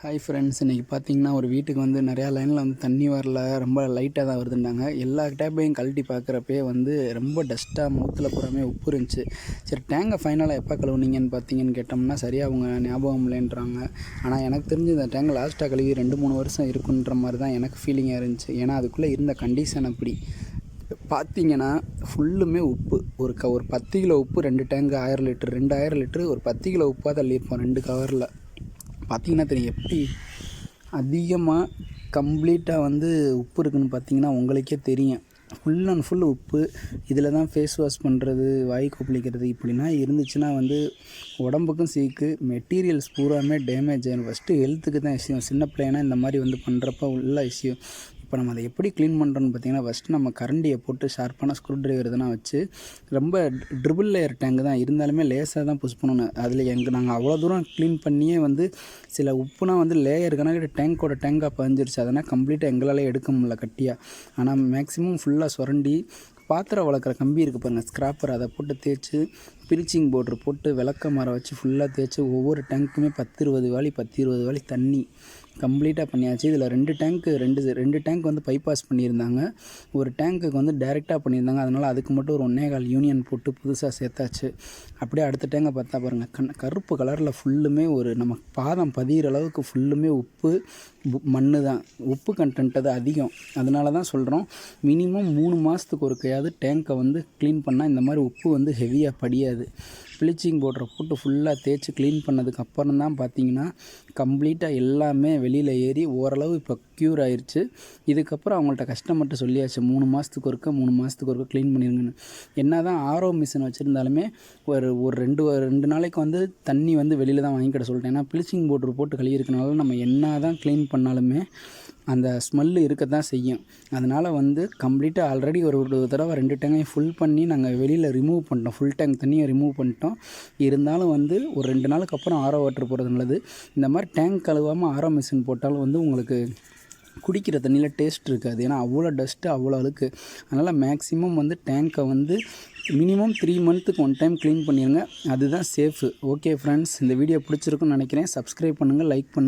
Hi friends, இன்றைக்கி பார்த்தீங்கன்னா ஒரு வீட்டுக்கு வந்து நிறையா லைனில் வந்து தண்ணி வரல, ரொம்ப லைட்டாக தான் வருதுன்னாங்க. எல்லா டேப்பையும் கழட்டி பார்க்குறப்பே வந்து ரொம்ப டஸ்ட்டாக மூத்தில் பூராமே உப்பு இருந்துச்சு. சரி, டேங்கை ஃபைனலாக எப்போ கழுவுனீங்கன்னு பார்த்தீங்கன்னு கேட்டோம்னா சரியாக அவங்க ஞாபகம் இல்லைன்றாங்க. ஆனால் எனக்கு தெரிஞ்சு இந்த டேங்கை லாஸ்ட்டாக கழுவி 2-3 வருஷம் இருக்குன்ற மாதிரி தான் எனக்கு ஃபீலிங்காக இருந்துச்சு. ஏன்னா அதுக்குள்ளே இருந்த கண்டிஷன் அப்படி பார்த்தீங்கன்னா ஃபுல்லுமே உப்பு. ஒரு 10 கிலோ உப்பு 2 டேங்கு 1000 லிட்டர் 2000 லிட்டரு ஒரு 10 கிலோ உப்பாக தள்ளியிருப்போம் 2 கவரில். பார்த்திங்கன்னா தெரியும் எப்படி அதிகமாக கம்ப்ளீட்டாக வந்து உப்பு இருக்குதுன்னு பார்த்தீங்கன்னா உங்களுக்கே தெரியும். ஃபுல் அண்ட் ஃபுல் உப்பு. இதில் தான் ஃபேஸ் வாஷ் பண்ணுறது, வாய் கொப்பளிக்கிறது இப்படின்னா இருந்துச்சுன்னா வந்து உடம்புக்கும் சீக்கு, மெட்டீரியல்ஸ் பூராமே டேமேஜ் ஆகிடும். ஃபஸ்ட்டு ஹெல்த்துக்கு தான் விஷயம். சின்ன பிள்ளைனா இந்த மாதிரி வந்து பண்ணுறப்ப உள்ள விஷயம். இப்போ நம்ம அதை எப்படி க்ளீன் பண்ணுறோன்னு பார்த்தீங்கன்னா ஃபஸ்ட்டு நம்ம கரண்டியை போட்டு ஷார்ப்பான ஸ்க்ரூ ட்ரைவர் இதெல்லாம் வச்சு ரொம்ப ட்ரிபிள் லேயர் டேங்கு தான் இருந்தாலுமே லேஸாக தான் புஷ் பண்ணணும். அதில் நாங்கள் அவ்வளோ தூரம் க்ளீன் பண்ணியே வந்து சில உப்புனா வந்து லேயர் கணக்கு டேங்காக பதிஞ்சிருச்சு. அதனால் கம்ப்ளீட்டாக எங்களால் எடுக்க முடியல கட்டியாக. ஆனால் மேக்ஸிமம் ஃபுல்லாக சுரண்டி பாத்திரம் வளர்க்குற கம்பி இருக்குது பாருங்கள், ஸ்க்ராப்பர், அதை போட்டு தேய்ச்சி ப்ளீச்சிங் பவுட்ரு போட்டு விளக்க மரம் வச்சு ஃபுல்லாக தேய்ச்சி ஒவ்வொரு டேங்க்குமே 10-20 வாளி தண்ணி கம்ப்ளீட்டாக பண்ணியாச்சு. இதில் 2 டேங்க் வந்து பைபாஸ் பண்ணியிருந்தாங்க, ஒரு டேங்க்குக்கு வந்து டைரெக்டாக பண்ணியிருந்தாங்க. அதனால் அதுக்கு மட்டும் ஒரு 1.25 யூனியன் போட்டு புதுசாக சேர்த்தாச்சு. அப்படியே அடுத்த டேங்கை பார்த்தா பாருங்கள், கருப்பு கலரில் ஃபுல்லுமே ஒரு நம்ம பாதம் பதிகிற அளவுக்கு ஃபுல்லுமே உப்பு மண் தான். உப்பு கண்டென்ட் அது அதிகம். அதனால தான் சொல்கிறோம், மினிமம் 3 மாதத்துக்கு ஒருக்கையாவது டேங்கை வந்து க்ளீன் பண்ணால் இந்த மாதிரி உப்பு வந்து ஹெவியாக படியாது. ப்ளீச்சிங் பவுடரை போட்டு ஃபுல்லாக தேய்ச்சி க்ளீன் பண்ணதுக்கு அப்புறம் தான் பார்த்தீங்கன்னா கம்ப்ளீட்டாக எல்லாமே வெளியில் ஏறி ஓரளவு இப்போ க்யூர் ஆயிடுச்சு. இதுக்கப்புறம் அவங்கள்ட்ட கஷ்டப்பட்டு சொல்லியாச்சு 3 மாதத்துக்கு ஒருக்க க்ளீன் பண்ணிடுங்கன்னு. என்ன தான் ஆர்ஓ மிஷின் வச்சுருந்தாலுமே ஒரு 2 நாளைக்கு வந்து தண்ணி வந்து வெளியில் தான் வாங்கிக்கிட சொல்லிட்டேன். ஏன்னா ப்ளீச்சிங் பவுடர் போட்டு கழுவிருக்கனால நம்ம என்ன தான் க்ளீன் பண்ணாலுமே அந்த ஸ்மெல்லு இருக்க தான் செய்யும். அதனால் வந்து கம்ப்ளீட்டாக ஆல்ரெடி ஒரு தடவை 2 டேங்கையும் ஃபுல் பண்ணி நாங்கள் வெளியில் ரிமூவ் பண்ணிட்டோம். ஃபுல் டேங்க் தண்ணியை ரிமூவ் பண்ணிட்டோம். இருந்தாலும் வந்து ஒரு 2 நாளுக்கு அப்புறம் ஆரோ வாட்டர் போடுறது நல்லது. இந்த மாதிரி டேங்க் கழுவாமல் ஆரோ மிஷின் போட்டாலும் வந்து உங்களுக்கு குடிக்கிற தண்ணியில் டேஸ்ட் இருக்காது. ஏன்னா அவ்வளோ டஸ்ட்டு, அவ்வளோ அழுக்கு. அதனால் மேக்ஸிமம் வந்து டேங்க்கை வந்து மினிமம் 3 மந்த்துக்கு 1 டைம் க்ளீன் பண்ணிடுங்க. அதுதான் சேஃபு. ஓகே ஃப்ரெண்ட்ஸ், இந்த வீடியோ பிடிச்சிருக்குன்னு நினைக்கிறேன். சப்ஸ்கிரைப் பண்ணுங்கள், லைக் பண்ணுங்கள்.